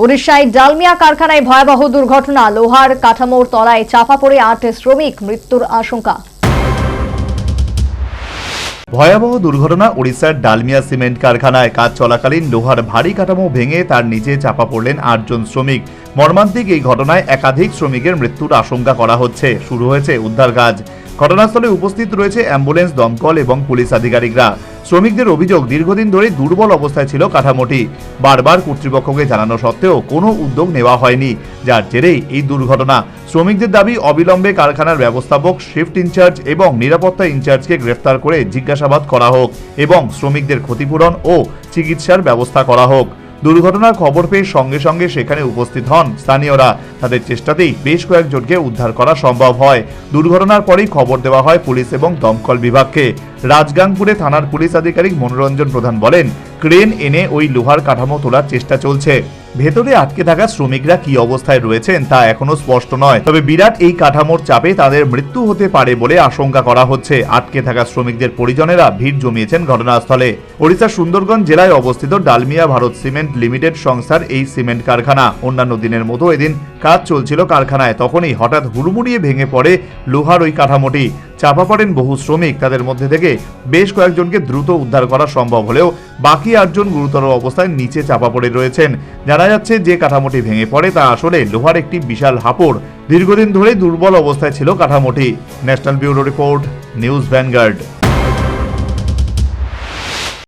উড়িষ্যায় ডালমিয়া কারখানায় ভয়াবহ দুর্ঘটনা, লোহার কাঠামোর তলায় চাপা পড়ে ৮ শ্রমিক, মৃত্যুর আশঙ্কা। ভয়াবহ দুর্ঘটনা উড়িষ্যার ডালমিয়া সিমেন্ট কারখানায় কাজ চলাকালীন লোহার ভারী কাঠামো ভেঙে তার নিচে চাপা পড়লেন ৮ জন শ্রমিক। মর্মান্তিক এই ঘটনায় একাধিক শ্রমিকের মৃত্যুর আশঙ্কা করা হচ্ছে। শুরু হয়েছে উদ্ধার কাজ। ঘটনাস্থলে উপস্থিত রয়েছে অ্যাম্বুলেন্স, দমকল এবং পুলিশ আধিকারিকরা। শ্রমিকদের অভিযোগ, দীর্ঘদিন ধরে দুর্বল অবস্থায় ছিল কাঠামোটি। বারবার কর্তৃপক্ষকে জানানো সত্ত্বেও কোনো উদ্যোগ নেওয়া হয়নি, যার জেরেই এই দুর্ঘটনা। শ্রমিকদের দাবি, অবিলম্বে কারখানার ব্যবস্থাপক, শিফট ইনচার্জ এবং নিরাপত্তা ইনচার্জকে গ্রেফতার করে জিজ্ঞাসাবাদ করা হোক এবং শ্রমিকদের ক্ষতিপূরণ ও চিকিৎসার ব্যবস্থা করা হোক। দুর্ঘটনার খবর পেয়ে সঙ্গে সঙ্গে সেখানে উপস্থিত হন স্থানীয়রা। তাদের চেষ্টাতেই বেশ কয়েকজনকে উদ্ধার করা সম্ভব হয়। দুর্ঘটনার পরেই খবর দেওয়া হয় পুলিশ এবং দমকল বিভাগকে। রাজগাংপুরে থানার পুলিশ আধিকারিক মনোরঞ্জন প্রধান বলেন, ক্রেন এনে ওই লোহার কাঠামো তোলার চেষ্টা চলছে। ভেতরে আটকে থাকা শ্রমিকরা কি অবস্থায় রয়েছেন তা এখনো স্পষ্ট নয়, তবে বিরাট এই কাঠামোর চাপে তাদের মৃত্যু হতে পারে বলে আশঙ্কা করা হচ্ছে। আটকে থাকা শ্রমিকদের পরিজনেরা ভিড় জমিয়েছেন ঘটনাস্থলে। ওড়িশার সুন্দরগঞ্জ জেলায় অবস্থিত ডালমিয়া ভারত সিমেন্ট লিমিটেড সংস্থার এই সিমেন্ট কারখানা। অন্যান্য দিনের মতো এদিন কাজ চলছিল কারখানায়, তখনই হঠাৎ হুড়মুড়িয়ে ভেঙে পড়ে লোহার ওই কাঠামোটি। চাপা পড়েন বহু শ্রমিক। তাদের মধ্যে থেকে বেশ কয়েকজনকে দ্রুত উদ্ধার করা সম্ভব হলেও বাকি ৮ জন গুরুতর অবস্থায় নিচে চাপা পড়ে রয়েছেন। জানা যাচ্ছে, যে কাঠামোটি ভেঙে পড়ে তা আসলে লোহার একটি বিশাল হাপড়। দীর্ঘদিন ধরে দুর্বল অবস্থায় ছিল কাঠামোটি। National bureau report, news vanguard.